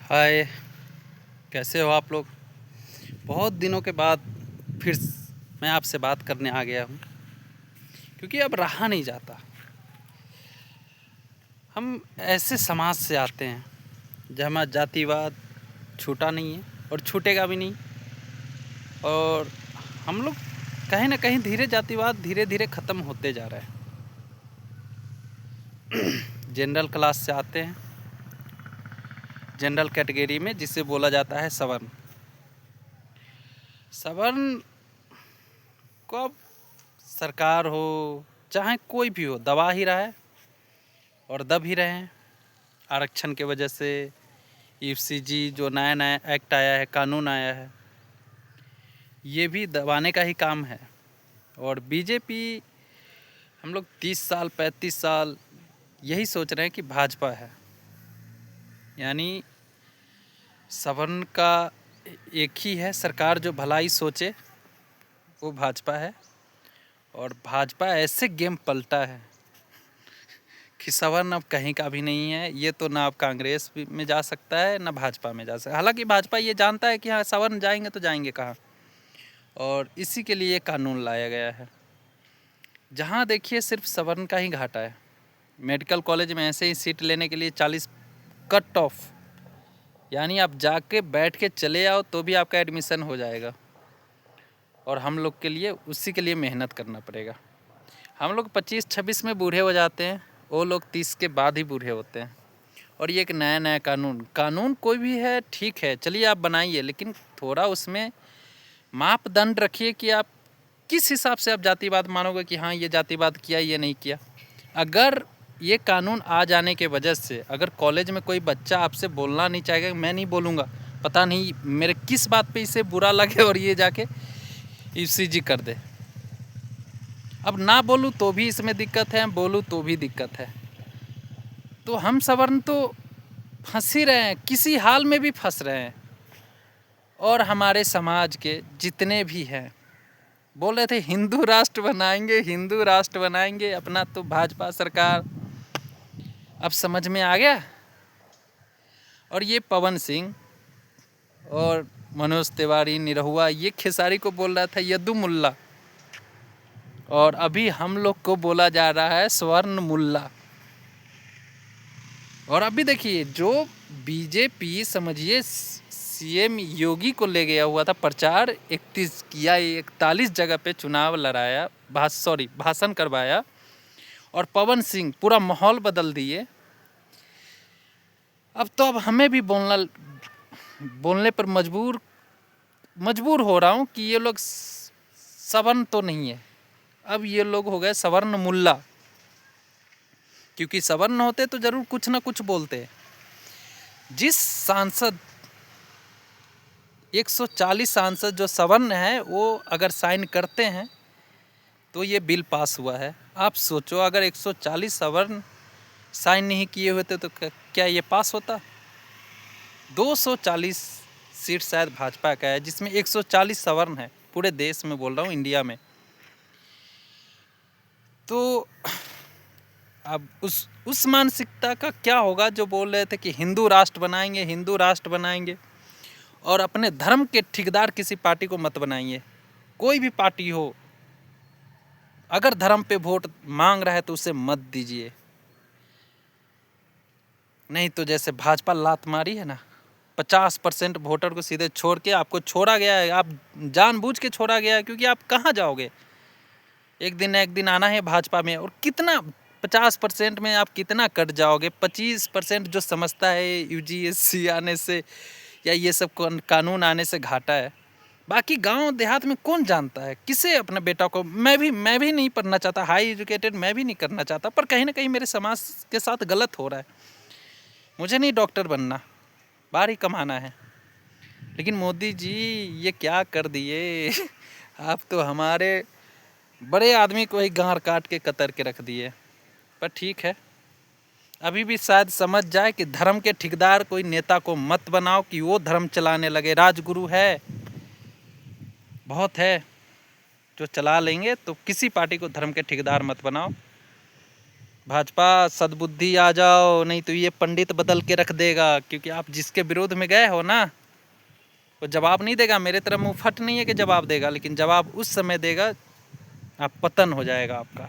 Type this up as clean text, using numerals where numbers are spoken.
हाय, कैसे हो आप लोग। बहुत दिनों के बाद फिर मैं आपसे बात करने आ गया हूँ, क्योंकि अब रहा नहीं जाता। हम ऐसे समाज से आते हैं जहाँ जातिवाद छूटा नहीं है और छूटेगा भी नहीं। और हम लोग कहीं ना कहीं धीरे जातिवाद धीरे धीरे ख़त्म होते जा रहा है। जनरल क्लास से आते हैं, जनरल कैटेगरी में, जिसे बोला जाता है सवर्ण। सवर्ण को अब सरकार हो चाहे कोई भी हो दबा ही रहा है और दब ही रहे हैं। आरक्षण के वजह से ईसीजी जो नया नया एक्ट आया है, कानून आया है, ये भी दबाने का ही काम है। और बीजेपी, हम लोग 30 साल 35 साल यही सोच रहे हैं कि भाजपा है, यानी सवर्ण का एक ही है सरकार जो भलाई सोचे, वो भाजपा है। और भाजपा ऐसे गेम पलटा है कि सवर्ण अब कहीं का भी नहीं है। ये तो ना अब कांग्रेस में जा सकता है ना भाजपा में जा सकता है। हालांकि भाजपा ये जानता है कि हाँ, सवर्ण जाएंगे तो जाएंगे कहाँ, और इसी के लिए कानून लाया गया है। जहाँ देखिए सिर्फ सवर्ण का ही घाटा है। मेडिकल कॉलेज में ऐसे ही सीट लेने के लिए 40 कट ऑफ, यानी आप जाके बैठ के चले आओ तो भी आपका एडमिशन हो जाएगा। और हम लोग के लिए उसी के लिए मेहनत करना पड़ेगा। हम लोग 25-26 में बूढ़े हो जाते हैं, वो लोग 30 के बाद ही बूढ़े होते हैं। और ये एक नया नया कानून कोई भी है, ठीक है, चलिए आप बनाइए, लेकिन थोड़ा उसमें मापदंड रखिए कि आप किस हिसाब से आप जातिवाद मानोगे कि हाँ ये जातिवाद किया, ये नहीं किया। अगर ये कानून आ जाने के वजह से अगर कॉलेज में कोई बच्चा आपसे बोलना नहीं चाहेगा, मैं नहीं बोलूँगा, पता नहीं मेरे किस बात पे इसे बुरा लगे और ये जाके ईसीजी कर दे। अब ना बोलूँ तो भी इसमें दिक्कत है, बोलूँ तो भी दिक्कत है। तो हम सवर्ण तो फंस ही रहे हैं, किसी हाल में भी फंस रहे हैं। और हमारे समाज के जितने भी हैं बोल रहे थे हिंदू राष्ट्र बनाएंगे, हिंदू राष्ट्र बनाएंगे, अपना तो भाजपा सरकार। अब समझ में आ गया। और ये पवन सिंह और मनोज तिवारी, निरहुआ, ये खेसारी को बोल रहा था यदु मुल्ला, और अभी हम लोग को बोला जा रहा है स्वर्ण मुल्ला। और अभी देखिए जो बीजेपी समझिए सीएम योगी को ले गया हुआ था प्रचार, 41 जगह पे चुनाव लड़ाया, भाषण करवाया, और पवन सिंह पूरा माहौल बदल दिए। अब हमें भी बोलने पर मजबूर हो रहा हूँ कि ये लोग सवर्ण तो नहीं है, अब ये लोग हो गए सवर्ण मुल्ला। क्योंकि सवर्ण होते तो जरूर कुछ ना कुछ बोलते। जिस सांसद 140 सांसद जो सवर्ण है वो अगर साइन करते हैं तो ये बिल पास हुआ है। आप सोचो अगर 140 सवर्ण साइन नहीं किए होते तो क्या ये पास होता। 240 सीट शायद भाजपा का है, जिसमें 140 सवर्ण है, पूरे देश में बोल रहा हूँ, इंडिया में। तो अब उस मानसिकता का क्या होगा जो बोल रहे थे कि हिंदू राष्ट्र बनाएंगे, हिंदू राष्ट्र बनाएंगे। और अपने धर्म के ठेकेदार किसी पार्टी को मत बनाइए। कोई भी पार्टी हो, अगर धर्म पे वोट मांग रहा है तो उसे मत दीजिए। नहीं तो जैसे भाजपा लात मारी है ना, 50% वोटर को सीधे छोड़ के आपको छोड़ा गया है। आप जानबूझ के छोड़ा गया है, क्योंकि आप कहाँ जाओगे, एक दिन आना है भाजपा में। और कितना 50% में आप कितना कट जाओगे। 25% जो समझता है यूजीएससी आने से या ये सब कानून आने से घाटा है। बाकी गांव देहात में कौन जानता है, किसे अपने बेटा को, मैं भी नहीं पढ़ना चाहता, हाई एजुकेटेड मैं भी नहीं करना चाहता, पर कहीं ना कहीं मेरे समाज के साथ गलत हो रहा है। मुझे नहीं डॉक्टर बनना, बाहर ही कमाना है। लेकिन मोदी जी ये क्या कर दिए आप तो हमारे बड़े आदमी को ही गांड काट के कतर के रख दिए। पर ठीक है, अभी भी शायद समझ जाए कि धर्म के ठेकेदार कोई नेता को मत बनाओ कि वो धर्म चलाने लगे। राजगुरु है, बहुत है जो चला लेंगे, तो किसी पार्टी को धर्म के ठेकेदार मत बनाओ। भाजपा सद्बुद्धि आ जाओ, नहीं तो ये पंडित बदल के रख देगा। क्योंकि आप जिसके विरोध में गए हो ना, वो जवाब नहीं देगा। मेरे तरह मुंह फट नहीं है कि जवाब देगा, लेकिन जवाब उस समय देगा आप पतन हो जाएगा आपका।